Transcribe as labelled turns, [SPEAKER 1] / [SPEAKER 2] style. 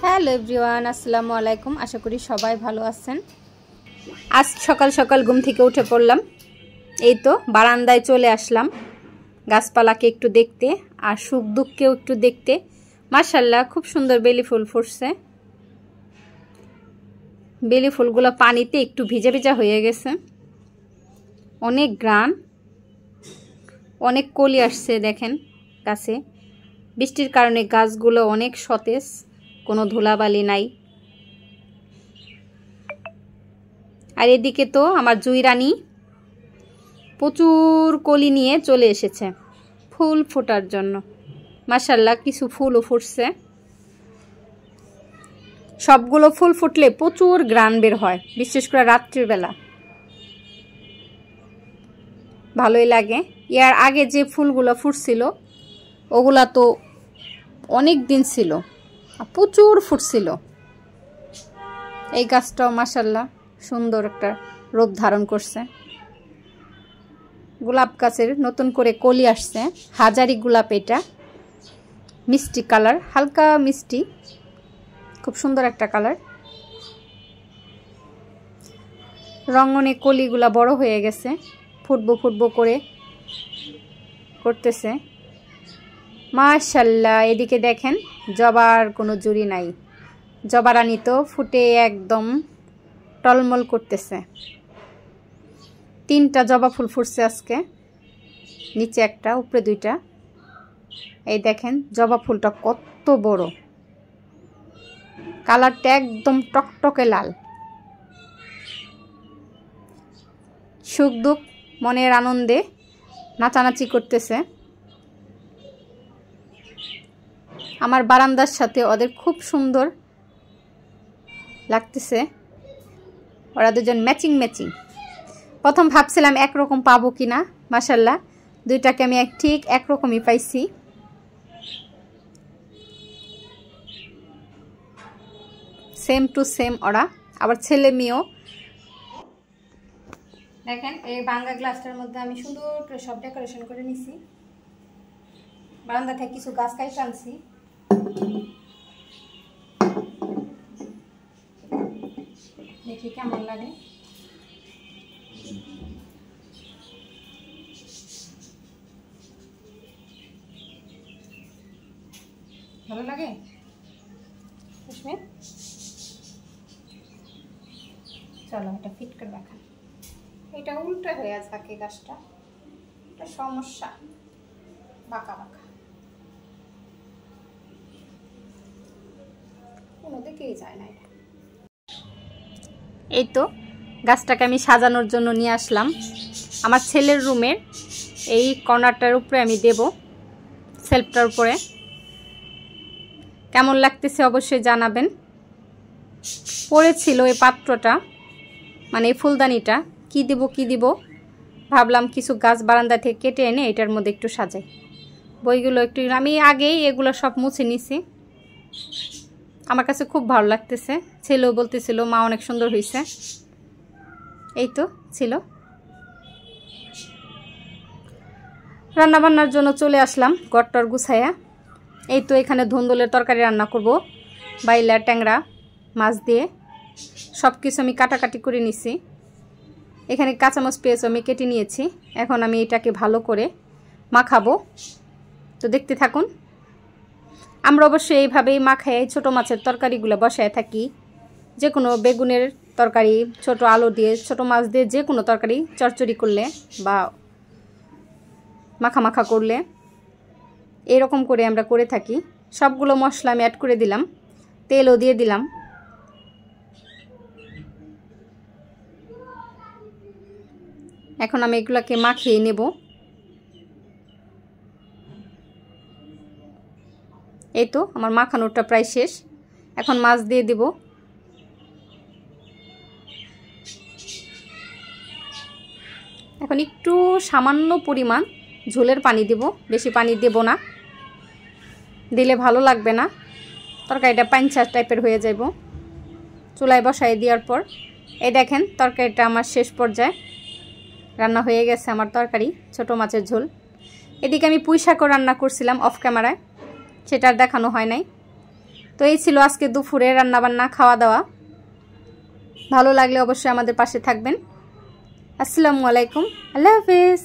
[SPEAKER 1] Hello everyone, আসসালামু আলাইকুম। আশা করি সবাই ভালো আছেন। আজ সকাল সকাল ঘুম থেকে উঠে পড়লাম, এই তো বারান্দায় চলে আসলাম গাছপালাকে একটু দেখতে আর সুখ দুঃখকেও একটু দেখতে। মাশাআল্লাহ, খুব সুন্দর বেলি ফুল ফুটছে। বেলি ফুলগুলো পানিতে একটু ভিজা ভিজা হয়ে গেছে, অনেক গ্রান, অনেক কলি আসছে। দেখেন গাছে বৃষ্টির কারণে গাছগুলো অনেক সতেজ, কোনো ধুলাবালি নাই। আর এদিকে তো আমার জুই রানী প্রচুর কলি নিয়ে চলে এসেছে ফুল ফোটার জন্য। মাশাআল্লাহ, কিছু ফুলও ফুটছে। সবগুলো ফুল ফুটলে প্রচুর ঘ্রাণ বের হয়, বিশেষ করে রাত্রির বেলা ভালোই লাগে। এর আগে যে ফুলগুলো ফুটছিল ওগুলা তো অনেক দিন ছিল, প্রচুর ফুটছিল। এই গাছটাও মাশাআল্লাহ সুন্দর একটা রূপ ধারণ করছে। গোলাপ গাছের নতুন করে কলি আসছে, হাজারি গোলাপ। এটা মিষ্টি কালার, হালকা মিষ্টি, খুব সুন্দর একটা কালার। রঙনে কলিগুলা বড় হয়ে গেছে, ফুটবো ফুটবো করে করতেছে। মাশাআল্লাহ, এদিকে দেখেন জবার কোনো জুড়ি নাই। জবা রানী তো ফুটে একদম টলমল করতেছে। 3টা জবা ফুল ফুটছে আজকে, নিচে একটা উপরে 2টা। এই দেখেন জবা ফুলটা কত বড়, কালারটা একদম টকটকে লাল। সুখ দুঃখ মনের আনন্দে নাচানাচি করতেছে। আমার বারান্দার সাথে ওদের খুব সুন্দর লাগতেছে, ওরা দুজন ম্যাচিং ম্যাচিং। প্রথম ভাবছিলাম একরকম পাবো কিনা, মাশাআল্লাহ দুইটাকে আমি ঠিক একরকমই পাইছি। সেম টু সেম ওরা, আবার ছেলে মেয়েও। দেখেন এই ভাঙ্গা গ্লাসটার মধ্যে আমি সুন্দর করে সব ডেকোরেশন করে নিছি। বারান্দা থেকে কিছু গাছ কাইটে আনছি। দেখি কেমন লাগে। ভালো লাগে? চলো এটা ফিট করে রাখা। এটা উল্টো হয়ে থাকে গাছটা, এটা সমস্যা, বাঁকা বাঁকা কোনো দিকেই যায় না। এটা এই তো গাছটাকে আমি সাজানোর জন্য নিয়ে আসলাম আমার ছেলের রুমের এই কর্নারটার উপরে। আমি দেব সেলফটার উপরে। কেমন লাগতেছে অবশ্যই জানাবেন। পড়েছিল এই পাত্রটা, মানে এই ফুলদানিটা, কি দিব ভাবলাম কিছু গাছ বারান্দা থেকে কেটে এনে এটার মধ্যে একটু সাজাই। বইগুলো একটু আমি আগেই এগুলো সব মুছে নিছি। আমার কাছে খুব ভালো লাগতেছে। ছেলেও বলতেছিল মা অনেক সুন্দর হয়েছে। এই তো ছিল। রান্নাবান্নার জন্য চলে আসলাম ঘরটর গুছাইয়া। এই তো এখানে ধুন্দুলের তরকারি রান্না করব, বাইলা ট্যাংরা মাছ দিয়ে। সব কিছু আমি কাটাকাটি করে নিছি। এখানে কাঁচামরিচ পেঁয়াজ আমি কেটে নিয়েছি। এখন আমি এটাকে ভালো করে মাখাবো, তো দেখতে থাকুন। আমরা অবশ্যই এইভাবেই মাখাই ছোটো মাছের তরকারিগুলো বসায় থাকি। যে কোনো বেগুনের তরকারি, ছোট আলু দিয়ে, ছোট মাছ দিয়ে যে কোনো তরকারি চচ্চড়ি করলে বা মাখা মাখা করলে এরকম করে আমরা করে থাকি। সবগুলো মশলা আমি অ্যাড করে দিলাম, তেলও দিয়ে দিলাম। এখন আমি এগুলোকে মাখিয়ে নেব। এই তো আমার মাখানোটা প্রায় শেষ। এখন মাছ দিয়ে দেব। এখন একটু সামান্য পরিমাণ ঝোলের পানি দেব, বেশি পানি দেব না, দিলে ভালো লাগবে না, তরকারিটা পাঞ্চা টাইপের হয়ে যাব। চুলায় বসাই দেওয়ার পর এই দেখেন তরকারিটা আমার শেষ পর্যায়ে রান্না হয়ে গেছে। আমার তরকারি ছোট মাছের ঝোল। এদিকে আমি পুঁই শাকও রান্না করছিলাম অফ ক্যামেরায়, সেটা আর দেখানো হয় নাই। তো এই ছিল আজকে দুপুরে রান্নাবান্না খাওয়া দাওয়া। ভালো লাগলে অবশ্যই আমাদের পাশে থাকবেন। আসসালামু আলাইকুম, আল্লাহ হাফেজ।